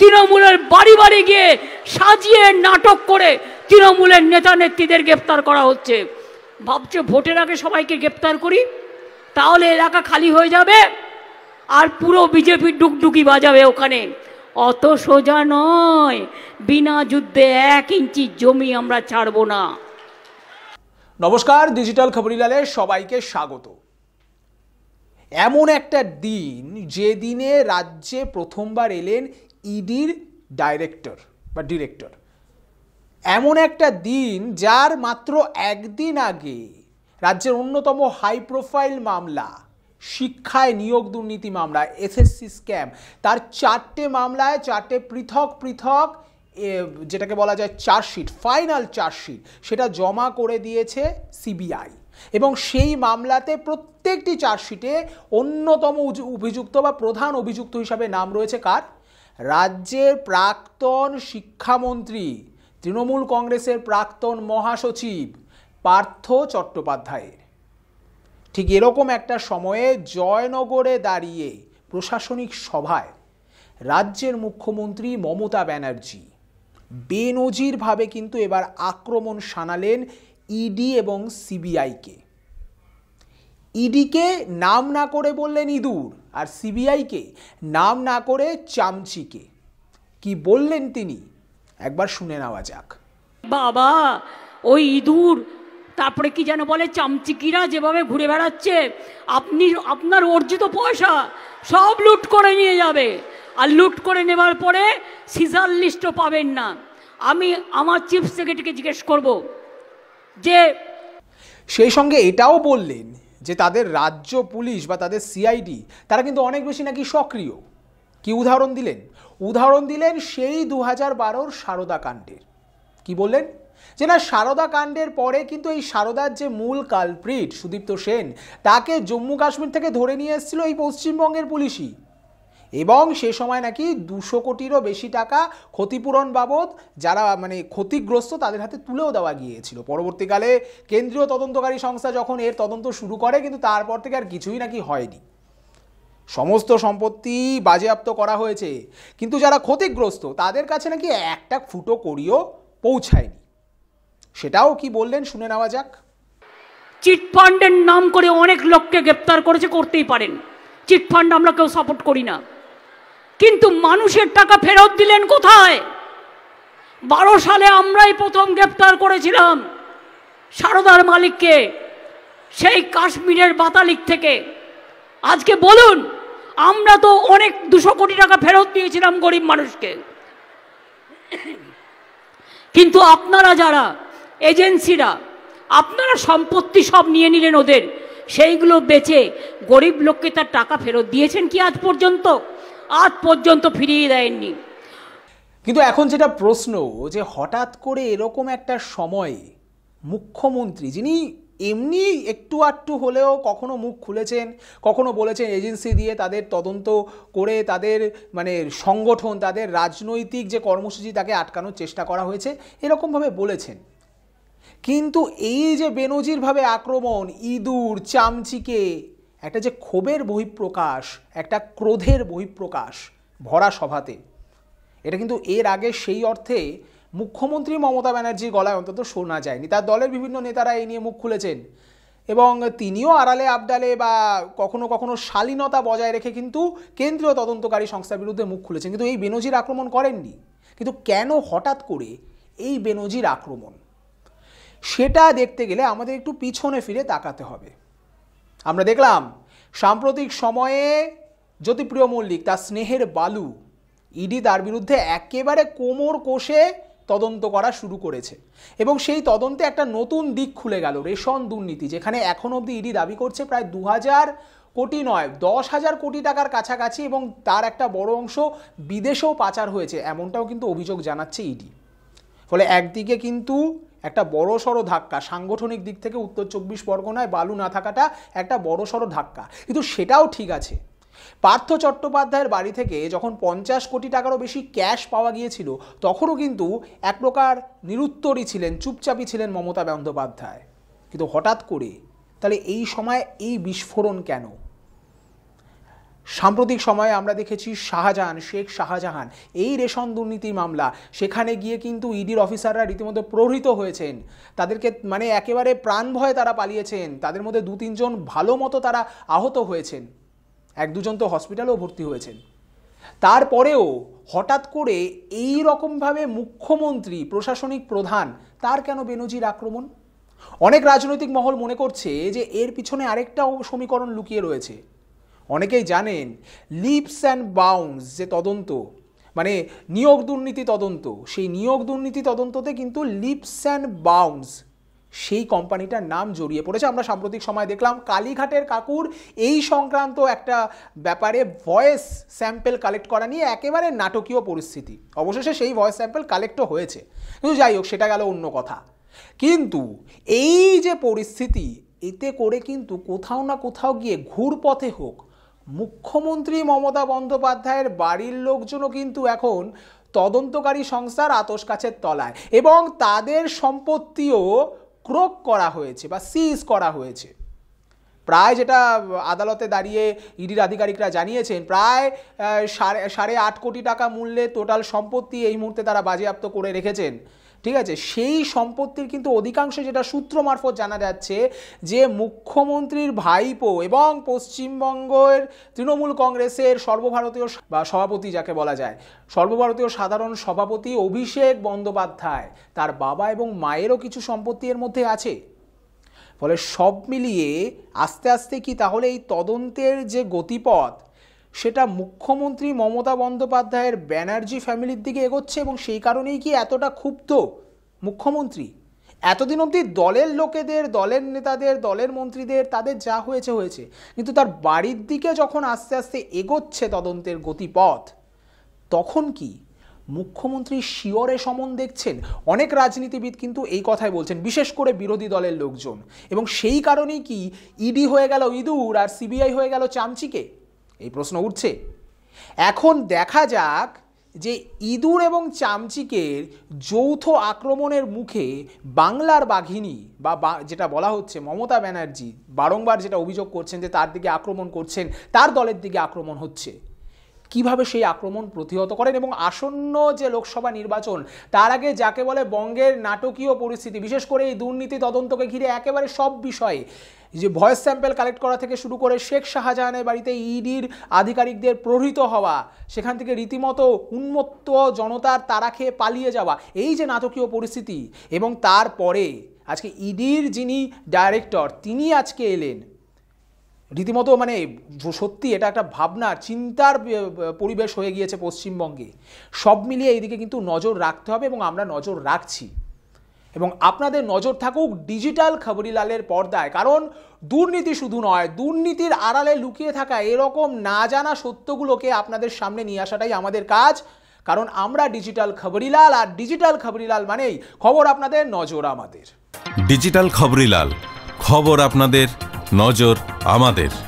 তৃণমূলের বাড়ি বাড়ি গিয়ে সাজিয়ে নাটক করে তৃণমূলের নেতা নেত্রীদের গ্রেপ্তার করা হচ্ছে। ভাবছে ভোটের আগে সবাইকে গ্রেপ্তার করি, তাহলে এলাকা খালি হয়ে যাবে আর পুরো বিজেপি ডুকডুকি বাজাবে ওখানে। অত সোজা নয়, বিনা যুদ্ধে 1 ইঞ্চি জমি আমরা ছাড়বো না। নমস্কার, ডিজিটাল খবরিলালে সবাইকে স্বাগত। এমন একটা দিন যে দিনে রাজ্যে প্রথমবার এলেন ইডির ডিরেক্টর। এমন একটা দিন যার মাত্র একদিন আগে রাজ্যের অন্যতম হাই প্রোফাইল মামলা, শিক্ষায় নিয়োগ দুর্নীতি মামলা, এসএসসি স্ক্যাম, তার 4টে মামলায় 4টে পৃথক যেটাকে বলা যায় চার্জশিট, ফাইনাল চার্জশিট, সেটা জমা করে দিয়েছে সিবিআই। এবং সেই মামলাতে প্রত্যেকটি চার্জশিটে অন্যতম অভিযুক্ত বা প্রধান অভিযুক্ত হিসাবে নাম রয়েছে কার? রাজ্যের প্রাক্তন শিক্ষামন্ত্রী, তৃণমূল কংগ্রেসের প্রাক্তন মহাসচিব পার্থ চট্টোপাধ্যায়ের। ঠিক এরকম একটা সময়ে জয়নগরে দাঁড়িয়ে প্রশাসনিক সভায় রাজ্যের মুখ্যমন্ত্রী মমতা ব্যানার্জি বেনজিরভাবে কিন্তু এবার আক্রমণ শানালেন ইডি এবং সিবিআইকে। ইডিকে নাম না করে বললেন ইঁদুর, আর সিবিআইকে নাম না করে চামচিকে। কি বললেন তিনি একবার শুনে নেওয়া যাক। বাবা, ওই ইঁদুর, তারপরে কি যেন বলে, চামচিকিরা যেভাবে ঘুরে বেড়াচ্ছে, আপনার অর্জিত পয়সা সব লুট করে নিয়ে যাবে, আর লুট করে নেবার পরে সিজার লিস্টও পাবেন না। আমি আমার চিফ সেক্রেটারিকে জিজ্ঞেস করব যে, সেই সঙ্গে এটাও বললেন যে তাদের রাজ্য পুলিশ বা তাদের সিআইডি তারা কিন্তু অনেক বেশি নাকি সক্রিয়। কি উদাহরণ দিলেন সেই 2012 সারদা কাণ্ডের। কি বললেন? যে না, সারদা কাণ্ডের পরে কিন্তু এই সারদার যে মূল কালপ্রিট সুদীপ্ত সেন, তাকে জম্মু কাশ্মীর থেকে ধরে নিয়ে এসেছিল এই পশ্চিমবঙ্গের পুলিশই। এবং সে সময় নাকি 200 কোটিরও বেশি টাকা ক্ষতিপূরণ বাবদ যারা ক্ষতিগ্রস্ত তাদের হাতে তুলেও দেওয়া গিয়েছিল। পরবর্তীকালে কেন্দ্রীয় তদন্তকারী সংস্থা যখন এর তদন্ত শুরু করে, কিন্তু তারপর থেকে আর কিছুই নাকি হয়নি। সমস্ত সম্পত্তি বাজেয়াপ্ত করা হয়েছে, কিন্তু যারা ক্ষতিগ্রস্ত তাদের কাছে নাকি একটা ফুটো করিও পৌঁছায়নি। সেটাও কি বললেন শুনে নেওয়া যাক। চিটফান্ডের নাম করে অনেক লোককে গ্রেপ্তার করেছে, করতেই পারেন, চিটফান্ড আমরা কেউ সাপোর্ট করি না, কিন্তু মানুষের টাকা ফেরত দিলেন কোথায়? 12 সালে আমরাই প্রথম গ্রেপ্তার করেছিলাম সারদার মালিককে, সেই কাশ্মীরের বাতালিক থেকে। আজকে বলুন, আমরা তো অনেক 200 কোটি টাকা ফেরত দিয়েছিলাম গরিব মানুষকে, কিন্তু আপনারা যারা এজেন্সিরা, আপনারা সম্পত্তি সব নিয়ে নিলেন ওদের, সেইগুলো বেচে গরিব লোককে তার টাকা ফেরত দিয়েছেন কি আজ পর্যন্ত ফিরিয়ে দেননি। কিন্তু এখন যেটা প্রশ্ন, যে হঠাৎ করে এরকম একটা সময়ে মুখ্যমন্ত্রী, যিনি এমনি একটু আটটু হলেও কখনো মুখ খুলেছেন, কখনো বলেছেন এজেন্সি দিয়ে তাদের তদন্ত করে তাদের সংগঠন, তাদের রাজনৈতিক যে কর্মসূচি তাকে আটকানোর চেষ্টা করা হয়েছে, এরকমভাবে বলেছেন। কিন্তু এই যে বেনজিরভাবে আক্রমণ, ইঁদুর, চামচিকে, একটা যে ক্ষোভের বহিঃপ্রকাশ, একটা ক্রোধের বহিঃপ্রকাশ ভরা সভাতে, এটা কিন্তু এর আগে সেই অর্থে মুখ্যমন্ত্রী মমতা ব্যানার্জির গলায় অন্তত শোনা যায়নি। তার দলের বিভিন্ন নেতারা এই নিয়ে মুখ খুলেছেন এবং তিনিও আড়ালে আবডালে বা কখনো কখনো শালীনতা বজায় রেখে কিন্তু কেন্দ্রীয় তদন্তকারী সংস্থার বিরুদ্ধে মুখ খুলেছেন, কিন্তু এই বেনজির আক্রমণ করেননি। কিন্তু কেন হঠাৎ করে এই বেনজির আক্রমণ, সেটা দেখতে গেলে আমাদের একটু পিছনে ফিরে তাকাতে হবে। আমরা দেখলাম সাম্প্রতিক সময়ে জ্যোতিপ্রিয় মল্লিক, তার স্নেহের বালু, ইডি তার বিরুদ্ধে একেবারে কোমর কষে তদন্ত করা শুরু করেছে এবং সেই তদন্তে একটা নতুন দিক খুলে গেল, রেশন দুর্নীতি, যেখানে এখন অবধি ইডি দাবি করছে প্রায় 2000 কোটি নয় 10,000 কোটি টাকার কাছাকাছি, এবং তার একটা বড় অংশ বিদেশেও পাচার হয়েছে, এমনটাও কিন্তু অভিযোগ জানাচ্ছে ইডি। ফলে একদিকে কিন্তু একটা বড়সড় ধাক্কা, সাংগঠনিক দিক থেকে উত্তর 24 পরগনায় বালু না থাকাটা একটা বড়সড় ধাক্কা। কিন্তু সেটাও ঠিক আছে, পার্থ চট্টোপাধ্যায়ের বাড়ি থেকে যখন 50 কোটি টাকারও বেশি ক্যাশ পাওয়া গিয়েছিল, তখনও কিন্তু এক প্রকার নিরুত্তরই ছিলেন, চুপচাপই ছিলেন মমতা বন্দ্যোপাধ্যায়। কিন্তু হঠাৎ করে তাহলে এই সময় এই বিস্ফোরণ কেন? সাম্প্রতিক সময়ে আমরা দেখেছি শাহজাহান, শেখ শাহজাহান, এই রেশন দুর্নীতির মামলা, সেখানে গিয়ে কিন্তু ইডির অফিসাররা রীতিমতো প্রহৃত হয়েছেন, তাদেরকে মানে একেবারে প্রাণ ভয়ে তারা পালিয়েছেন, তাদের মধ্যে 2-3 জন ভালো মতো তারা আহত হয়েছেন, 1-2 জন তো হসপিটালেও ভর্তি হয়েছেন। তারপরেও হঠাৎ করে এই রকমভাবে মুখ্যমন্ত্রী, প্রশাসনিক প্রধান, তার কেন বেনজির আক্রমণ? অনেক রাজনৈতিক মহল মনে করছে যে এর পিছনে আরেকটা সমীকরণ লুকিয়ে রয়েছে। অনেকেই জানেন লিপস অ্যান্ড বাউন্ডস যে তদন্ত, মানে নিয়োগ দুর্নীতি তদন্ত, সেই নিয়োগ দুর্নীতি তদন্ততে কিন্তু লিপস অ্যান্ড বাউন্ডস সেই কোম্পানিটার নাম জড়িয়ে পড়েছে। আমরা সাম্প্রতিক সময় দেখলাম কালীঘাটের কাকুর এই সংক্রান্ত একটা ব্যাপারে ভয়েস স্যাম্পেল কালেক্ট করা নিয়ে একেবারে নাটকীয় পরিস্থিতি। অবশেষে সেই ভয়েস স্যাম্পেল কালেক্টও হয়েছে, কিন্তু যাই হোক সেটা গেল অন্য কথা। কিন্তু এই যে পরিস্থিতি, এতে করে কিন্তু কোথাও না কোথাও গিয়ে ঘুরপথে হোক মুখ্যমন্ত্রী মমতা বন্দ্যোপাধ্যায়ের বাড়ির লোকজনও কিন্তু এখন তদন্তকারী সংস্থার আতশ কাছের তলায়, এবং তাদের সম্পত্তিও ক্রোক করা হয়েছে বা সিজ করা হয়েছে। প্রায় যেটা আদালতে দাঁড়িয়ে ইডির আধিকারিকরা জানিয়েছেন, প্রায় 8.5 কোটি টাকা মূল্যে টোটাল সম্পত্তি এই মুহূর্তে তারা বাজেয়াপ্ত করে রেখেছেন। ঠিক আছে, সেই সম্পত্তির কিন্তু অধিকাংশ, যেটা সূত্র মারফত জানা যাচ্ছে, যে মুখ্যমন্ত্রীর ভাইপো এবং পশ্চিমবঙ্গের তৃণমূল কংগ্রেসের সর্বভারতীয় বা সভাপতি যাকে বলা যায়, সর্বভারতীয় সাধারণ সভাপতি অভিষেক বন্দ্যোপাধ্যায়, তার বাবা এবং মায়েরও কিছু সম্পত্তি এর মধ্যে আছে। ফলে সব মিলিয়ে আস্তে আস্তে কি তাহলে এই তদন্তের যে গতিপথ, সেটা মুখ্যমন্ত্রী মমতা বন্দ্যোপাধ্যায়ের ব্যানার্জি ফ্যামিলির দিকে এগোচ্ছে, এবং সেই কারণেই কি এতটা ক্ষুব্ধ মুখ্যমন্ত্রী? এতদিন অবধি দলের লোকেদের, দলের নেতাদের, দলের মন্ত্রীদের, তাদের যা হয়েছে হয়েছে, কিন্তু তার বাড়ির দিকে যখন আস্তে আস্তে এগোচ্ছে তদন্তের গতিপথ, তখন কি মুখ্যমন্ত্রী শিয়রে সমন দেখছেন? অনেক রাজনীতিবিদ কিন্তু এই কথাই বলছেন, বিশেষ করে বিরোধী দলের লোকজন, এবং সেই কারণেই কি ইডি হয়ে গেল ইঁদুর আর সিবিআই হয়ে গেল চামচিকে? এই প্রশ্ন উঠছে। এখন দেখা যাক যে ইঁদুর এবং চামচিকের যৌথ আক্রমণের মুখে বাংলার বাঘিনী বা যেটা বলা হচ্ছে মমতা ব্যানার্জি বারংবার যেটা অভিযোগ করছেন যে তার দিকে আক্রমণ করছেন, তার দলের দিকে আক্রমণ হচ্ছে, কিভাবে সেই আক্রমণ প্রতিহত করেন? এবং আসন্ন যে লোকসভা নির্বাচন, তার আগে যাকে বলে বঙ্গের নাটকীয় পরিস্থিতি, বিশেষ করে এই দুর্নীতি তদন্তকে ঘিরে একেবারে সব বিষয়ে, যে ভয়েস স্যাম্পেল কালেক্ট করা থেকে শুরু করে শেখ শাহজাহানের বাড়িতে ইডির আধিকারিকদের প্রহৃত হওয়া, সেখান থেকে রীতিমতো উন্মত্ত জনতার তাড়া খেয়ে পালিয়ে যাওয়া, এই যে নাটকীয় পরিস্থিতি, এবং তারপরে আজকে ইডির যিনি ডাইরেক্টর, তিনি আজকে এলেন, রীতিমতো মানে সত্যি এটা একটা ভাবনার, চিন্তার পরিবেশ হয়ে গিয়েছে পশ্চিমবঙ্গে। সব মিলিয়ে এইদিকে কিন্তু নজর রাখতে হবে, এবং আমরা নজর রাখছি, এবং আপনাদের নজর থাকুক ডিজিটাল খবরিলালের পর্দায়। কারণ দুর্নীতি শুধু নয়, দুর্নীতির আড়ালে লুকিয়ে থাকা এরকম না জানা সত্যগুলোকে আপনাদের সামনে নিয়ে আসাটাই আমাদের কাজ। কারণ আমরা ডিজিটাল খবরিলাল, আর ডিজিটাল খবরিলাল মানেই খবর আপনাদের, নজর আমাদের। ডিজিটাল খবরিলাল, খবর আপনাদের, নজর আমাদের।